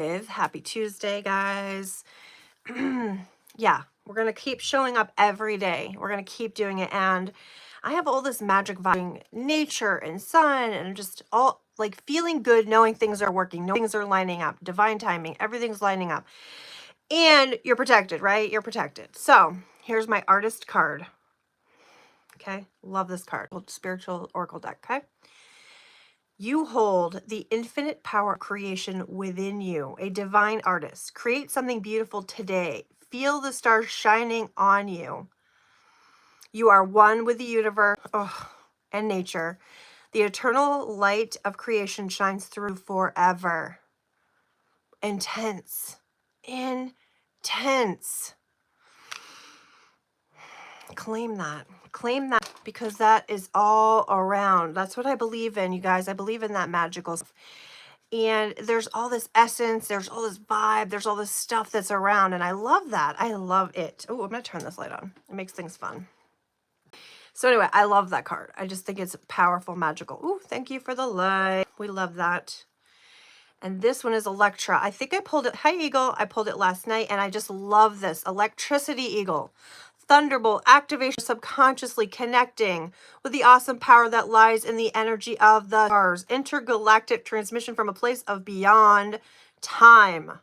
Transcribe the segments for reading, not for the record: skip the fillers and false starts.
Happy Tuesday, guys. Yeah, we're going to keep showing up every day. We're going to keep doing it. And I have all this magic vibe, nature and sun, and just all like feeling good, knowing things are working, knowing things are lining up, divine timing, everything's lining up. And you're protected, right? You're protected. So here's my artist card. Okay, love this card. Spiritual Oracle deck, okay? You hold the infinite power of creation within you, a divine artist. Create something beautiful today. Feel the stars shining on you. You are one with the universe and nature. The eternal light of creation shines through forever. Intense. Intense. Claim that. Claim that, because that is all around. That's what I believe in, you guys. I believe in that magical stuff. And there's all this essence, there's all this vibe, there's all this stuff that's around, and I love that. I love it. Oh, I'm gonna turn this light on. It makes things fun. So anyway, I love that card. I just think it's powerful, magical. Ooh, thank you for the light. We love that. And this one is Electra. I think I pulled it. Hi, Eagle. I pulled it last night, and I just love this. Electricity Eagle. Thunderbolt activation, subconsciously connecting with the awesome power that lies in the energy of the stars. Intergalactic transmission from a place of beyond time.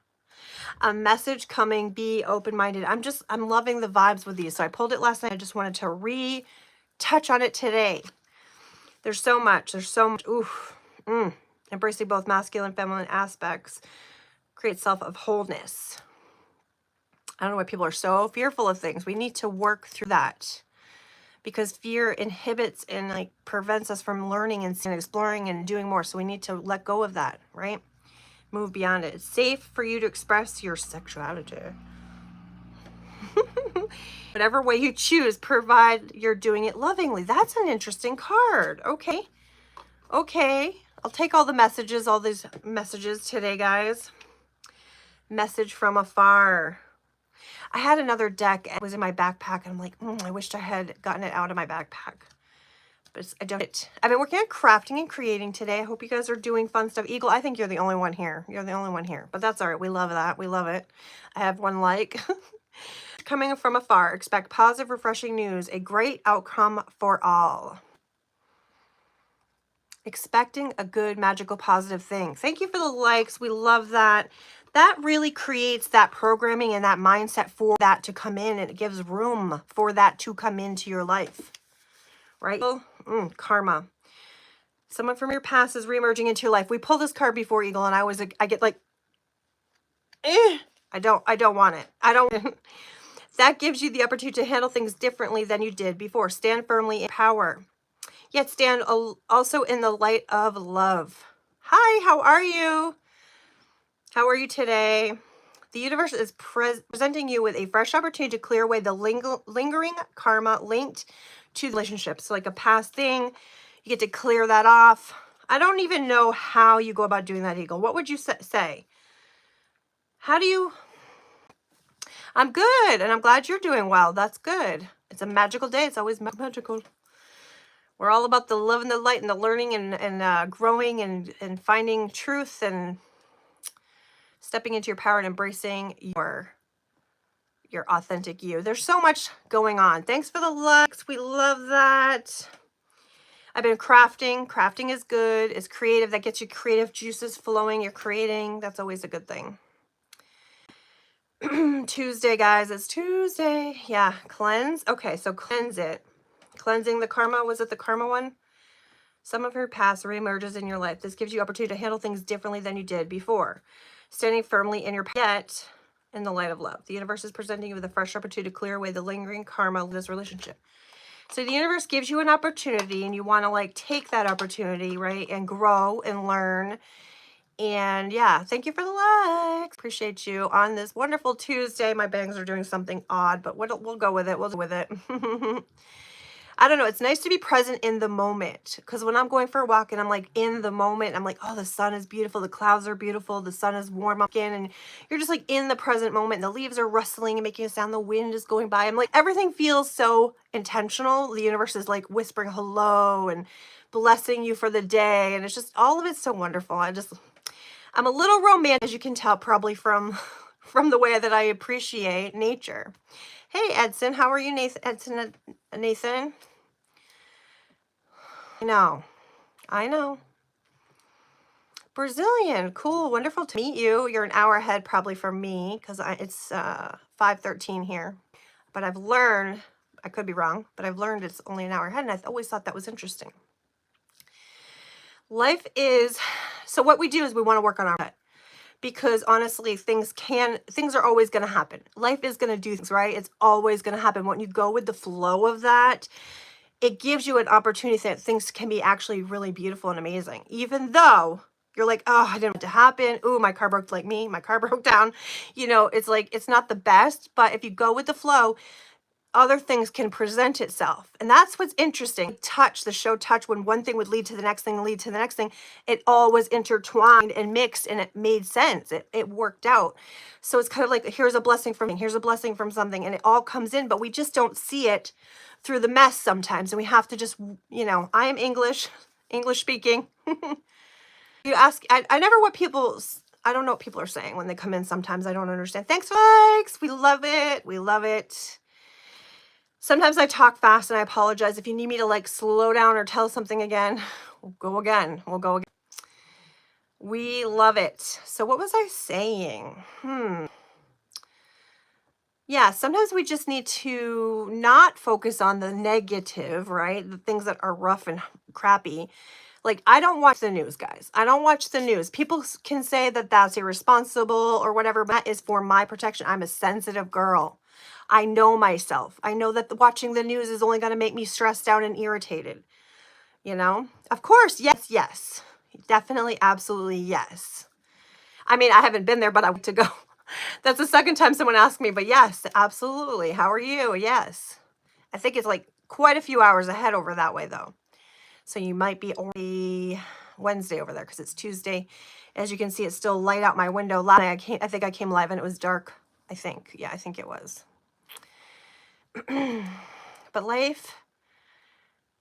A message coming, be open-minded. I'm loving the vibes with these. So I pulled it last night. I just wanted to retouch on it today. There's so much. Oof. Embracing both masculine and feminine aspects. Create self of wholeness. I don't know why people are so fearful of things. We need to work through that, because fear inhibits and like prevents us from learning and exploring and doing more. So we need to let go of that, right? Move beyond it. It's safe for you to express your sexuality. Whatever way you choose, provide you're doing it lovingly. That's an interesting card. Okay. I'll take all the messages, all these messages today, guys. Message from afar. I had another deck. It was in my backpack, and I'm like, I wished I had gotten it out of my backpack. But I don't. I've been working on crafting and creating today. I hope you guys are doing fun stuff. Eagle, I think you're the only one here. You're the only one here. But that's all right. We love that. We love it. I have one like. Coming from afar. Expect positive, refreshing news. A great outcome for all. Expecting a good, magical, positive thing. Thank you for the likes. We love that. That really creates that programming and that mindset for that to come in, and it gives room for that to come into your life, right? Karma. Someone from your past is reemerging into your life. We pulled this card before, Eagle, and I get like, I don't want it. I don't. That gives you the opportunity to handle things differently than you did before. Stand firmly in power. Yet stand also in the light of love. Hi, how are you? How are you today? The universe is presenting you with a fresh opportunity to clear away the lingering karma linked to relationships. So like a past thing, you get to clear that off. I don't even know how you go about doing that, Eagle. What would you say? How do you... I'm good, and I'm glad you're doing well. That's good. It's a magical day. It's always magical. We're all about the love and the light and the learning and growing and finding truth and stepping into your power and embracing your authentic you. There's so much going on. Thanks for the likes. We love that. I've been crafting. Crafting is good. It's creative. That gets your creative juices flowing. You're creating. That's always a good thing. Tuesday, guys. It's Tuesday. Yeah. Cleanse. Okay, so cleanse it. Cleansing the karma. Was it the karma one? Some of your past reemerges in your life. This gives you opportunity to handle things differently than you did before. Standing firmly in your yet in the light of love. The universe is presenting you with a fresh opportunity to clear away the lingering karma of this relationship. So the universe gives you an opportunity, and you want to like take that opportunity, right? And grow and learn. And yeah, thank you for the likes. Appreciate you on this wonderful Tuesday. My bangs are doing something odd, but we'll go with it. We'll go with it. I don't know. It's nice to be present in the moment, because when I'm going for a walk and I'm like in the moment, I'm like, oh, the sun is beautiful. The clouds are beautiful. The sun is warm again. And you're just like in the present moment. The leaves are rustling and making a sound. The wind is going by. I'm like, everything feels so intentional. The universe is like whispering hello and blessing you for the day. And it's just, all of it's so wonderful. I'm a little romantic, as you can tell, probably from from the way that I appreciate nature. Hey, Edson, how are you, Nathan? Edson, Nathan? I know. Brazilian, cool, wonderful to meet you. You're an hour ahead probably from me because it's 5:13 here. But I've learned, I could be wrong, but I've learned it's only an hour ahead, and I always thought that was interesting. Life is, so what we do is we want to work on our head. Because honestly, things are always going to happen. Life is going to do things, right? It's always going to happen. When you go with the flow of that, it gives you an opportunity that things can be actually really beautiful and amazing. Even though you're like, oh, I didn't want it to happen. Ooh, my car broke, like me. My car broke down. It's like, it's not the best, but if you go with the flow, other things can present itself. And that's what's interesting. Touch, the show Touch, when one thing would lead to the next thing, lead to the next thing, it all was intertwined and mixed, and it made sense. It worked out. So it's kind of like, here's a blessing from here's a blessing from something, and it all comes in, but we just don't see it through the mess sometimes. And we have to just, I am English speaking. You ask, I never what people, I don't know what people are saying when they come in. Sometimes I don't understand. Thanks, likes. We love it. We love it. Sometimes I talk fast and I apologize. If you need me to like slow down or tell something again, we'll go again. We love it. So what was I saying? Yeah, sometimes we just need to not focus on the negative, right? The things that are rough and crappy. Like, I don't watch the news, guys. I don't watch the news. People can say that that's irresponsible or whatever, but that is for my protection. I'm a sensitive girl. I know myself. I know that watching the news is only going to make me stressed out and irritated. Of course, yes. Definitely, absolutely, yes. I mean, I haven't been there, but I want to go. That's the second time someone asked me, but yes, absolutely. How are you? Yes. I think it's like quite a few hours ahead over that way, though. So you might be only Wednesday over there because it's Tuesday. As you can see, it's still light out my window. Last night I think I came live and it was dark. I think. Yeah, I think it was. But life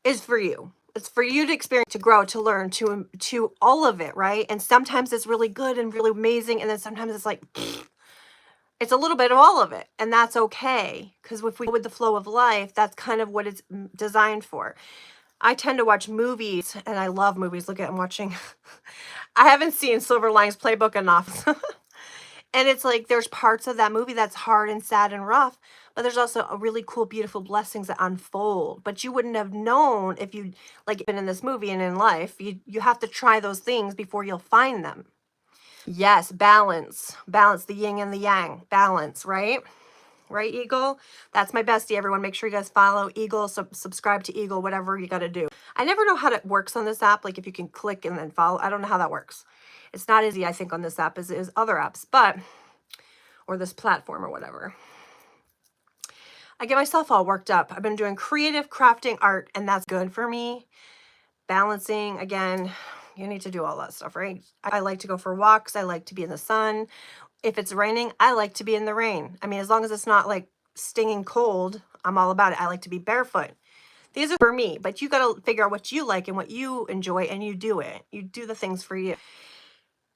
is for you. It's for you to experience, to grow, to learn, to all of it, right? And sometimes it's really good and really amazing, and then sometimes it's like, it's a little bit of all of it, and that's okay. Because if we go with the flow of life, that's kind of what it's designed for. I tend to watch movies, and I love movies. Look at, I'm watching. I haven't seen Silver Linings Playbook enough. And it's like, there's parts of that movie that's hard and sad and rough, but there's also a really cool, beautiful blessings that unfold. But you wouldn't have known if you like been in this movie and in life. You have to try those things before you'll find them. Yes, balance, the yin and the yang, balance, right? Right, Eagle? That's my bestie, everyone. Make sure you guys follow Eagle, subscribe to Eagle, whatever you got to do. I never know how it works on this app, like if you can click and then follow. I don't know how that works. It's not easy, I think, on this app as it is other apps, or this platform or whatever. I get myself all worked up. I've been doing creative crafting art, and that's good for me. Balancing, again, you need to do all that stuff, right? I like to go for walks. I like to be in the sun. If it's raining, I like to be in the rain. I mean, as long as it's not like stinging cold, I'm all about it. I like to be barefoot. These are for me, but you got to figure out what you like and what you enjoy, and you do it. You do the things for you.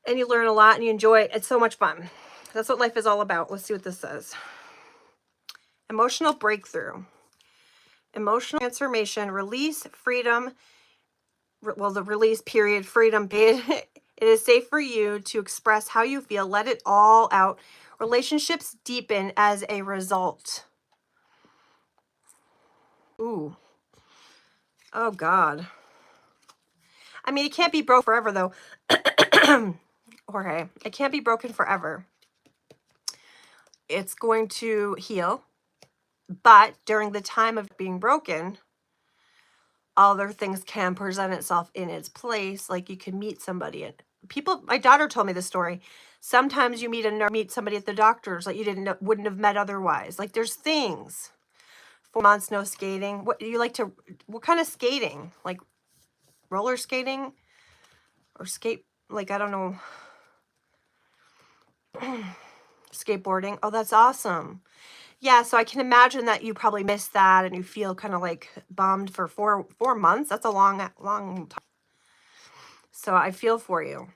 And you learn a lot and you enjoy it. It's so much fun. That's what life is all about. Let's see what this says. Emotional breakthrough. Emotional transformation, release, freedom. Well, the release period, freedom period. It is safe for you to express how you feel. Let it all out. Relationships deepen as a result. Ooh. Oh, God. I mean, it can't be broke forever, though. Jorge, it can't be broken forever. It's going to heal. But during the time of being broken, other things can present itself in its place. Like you can meet somebody. And people, my daughter told me this story. Sometimes you meet somebody at the doctor's that you wouldn't have met otherwise. Like there's things. 4 months, no skating. What kind of skating? Like roller skating or like, I don't know. Skateboarding. Oh, that's awesome. Yeah, so I can imagine that you probably missed that and you feel kind of like bummed for 4 months. That's a long time. So I feel for you.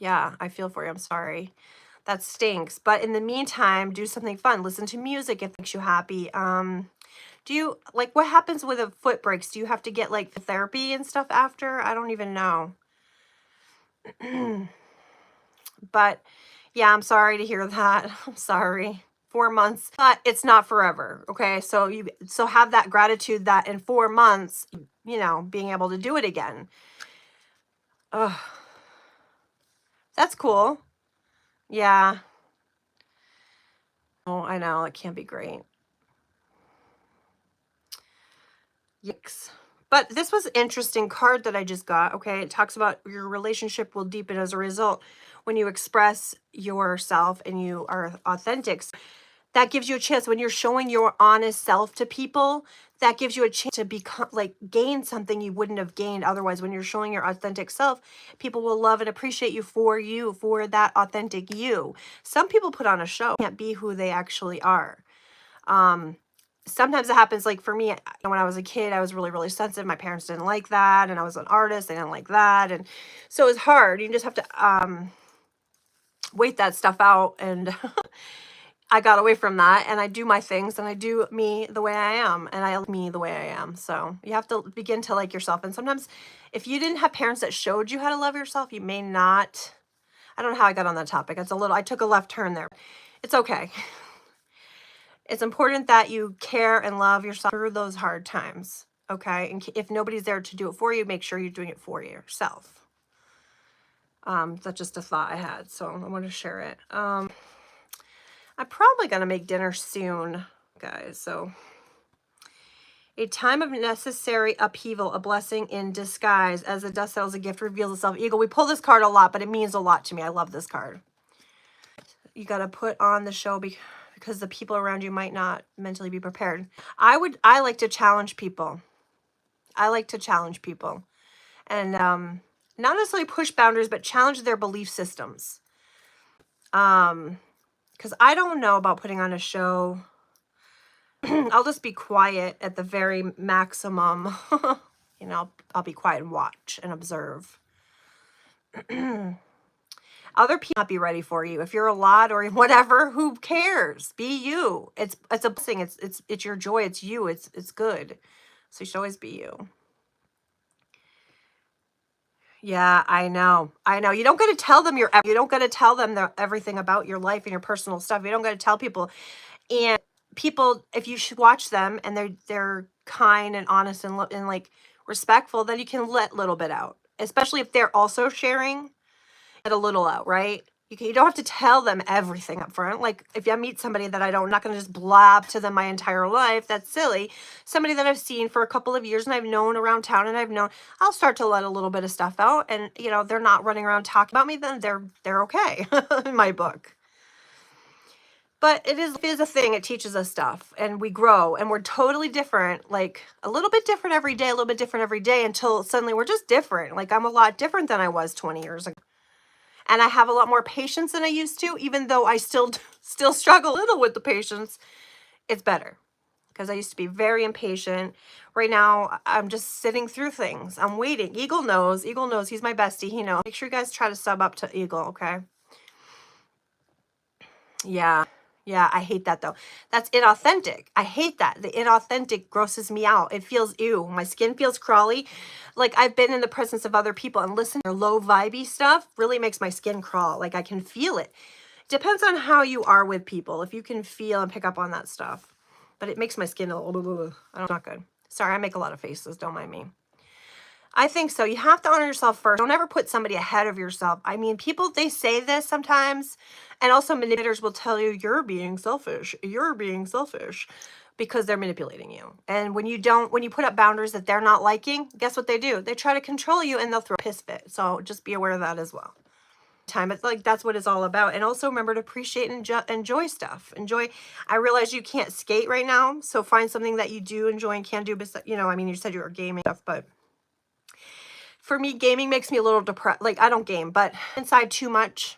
Yeah, I feel for you. I'm sorry. That stinks. But in the meantime, do something fun. Listen to music if it makes you happy. Do you like what happens with a foot breaks? Do you have to get like therapy and stuff after? I don't even know. But yeah, I'm sorry to hear that. I'm sorry. 4 months, but it's not forever. Okay. So have that gratitude that in 4 months, being able to do it again. Oh, that's cool. Yeah. Oh, I know. It can't be great. Yikes. But this was an interesting card that I just got. Okay. It talks about your relationship will deepen as a result when you express yourself and you are authentic. That gives you a chance when you're showing your honest self to people. That gives you a chance to become like gain something you wouldn't have gained otherwise. When you're showing your authentic self, people will love and appreciate you for that authentic you. Some people put on a show, can't be who they actually are. Sometimes it happens, like for me, when I was a kid, I was really, really sensitive. My parents didn't like that, and I was an artist, they didn't like that, and so it's hard. You just have to wait that stuff out, and I got away from that, and I do my things, and I do me the way I am, and I like me the way I am. So you have to begin to like yourself, and sometimes if you didn't have parents that showed you how to love yourself, you may not. I don't know how I got on that topic. I took a left turn there. It's okay. It's important that you care and love yourself through those hard times, okay? And if nobody's there to do it for you, make sure you're doing it for yourself. That's just a thought I had, so I want to share it. I'm probably going to make dinner soon, guys, so. A time of necessary upheaval, a blessing in disguise. As the dust settles, a gift reveals itself. Eagle, we pull this card a lot, but it means a lot to me. I love this card. You got to put on the show because the people around you might not mentally be prepared. I like to challenge people. I like to challenge people. And not necessarily push boundaries, but challenge their belief systems. Because I don't know about putting on a show. I'll just be quiet at the very maximum. I'll be quiet and watch and observe. Other people not be ready for you. If you're a lot or whatever, who cares? Be you. It's a blessing. It's your joy. It's you. It's good. So you should always be you. Yeah, I know. You don't got to tell them you don't got to tell them everything about your life and your personal stuff. You don't got to tell people. And people, if you should watch them and they're kind and honest and like respectful, then you can let a little bit out. Especially if they're also sharing, let a little out, right? You don't have to tell them everything up front. Like if I meet somebody that I'm not going to just blab to them my entire life. That's silly. Somebody that I've seen for a couple of years and I've known around town and I'll start to let a little bit of stuff out, and they're not running around talking about me, then they're okay in my book. But it is a thing. It teaches us stuff and we grow and we're totally different, like a little bit different every day, a little bit different every day until suddenly we're just different. Like I'm a lot different than I was 20 years ago. And I have a lot more patience than I used to, even though I still struggle a little with the patience. It's better because I used to be very impatient. Right now, I'm just sitting through things. I'm waiting. Eagle knows. He's my bestie. He knows. Make sure you guys try to sub up to Eagle, okay? Yeah. Yeah, I hate that though. That's inauthentic. I hate that. The inauthentic grosses me out. It feels ew. My skin feels crawly. Like I've been in the presence of other people and listen to their low vibey stuff really makes my skin crawl. Like I can feel it. Depends on how you are with people. If you can feel and pick up on that stuff. But it makes my skin a little, not good. Sorry, I make a lot of faces. Don't mind me. I think so. You have to honor yourself first. Don't ever put somebody ahead of yourself. I mean, people, they say this sometimes, and also manipulators will tell you, you're being selfish. You're being selfish because they're manipulating you. And when you put up boundaries that they're not liking, guess what they do? They try to control you and they'll throw a piss fit. So just be aware of that as well. It's like that's what it's all about. And also remember to appreciate and enjoy stuff. I realize you can't skate right now, so find something that you do enjoy and can do. I mean, you said you were gaming stuff, but for me, gaming makes me a little depressed. Like I don't game, but inside too much,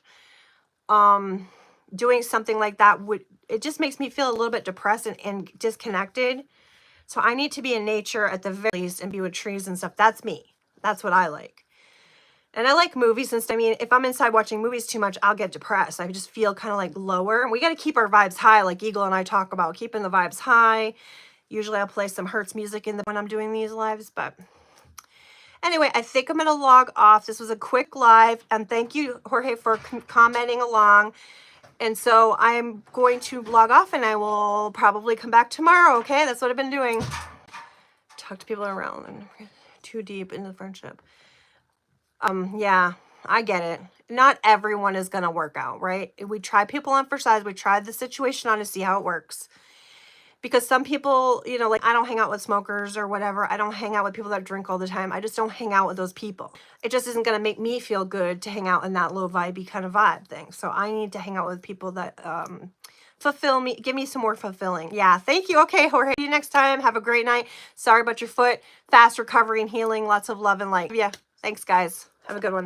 doing something like that it just makes me feel a little bit depressed and disconnected. So I need to be in nature at the very least and be with trees and stuff. That's me. That's what I like. And I like movies and stuff. I mean, if I'm inside watching movies too much, I'll get depressed. I just feel kind of like lower. And we got to keep our vibes high, like Eagle and I talk about, keeping the vibes high. Usually I'll play some Hertz music when I'm doing these lives, but anyway, I think I'm going to log off. This was a quick live, and thank you, Jorge, for commenting along. And so I'm going to log off, and I will probably come back tomorrow, okay? That's what I've been doing. Talk to people around and too deep into the friendship. Yeah, I get it. Not everyone is going to work out, right? We try people on for size. We try the situation on to see how it works. Because some people, you know, like I don't hang out with smokers or whatever. I don't hang out with people that drink all the time. I just don't hang out with those people. It just isn't going to make me feel good to hang out in that low vibey kind of vibe thing. So I need to hang out with people that fulfill me, give me some more fulfilling. Yeah, thank you. Okay, Jorge, see you next time. Have a great night. Sorry about your foot. Fast recovery and healing. Lots of love and light. Yeah, thanks, guys. Have a good one.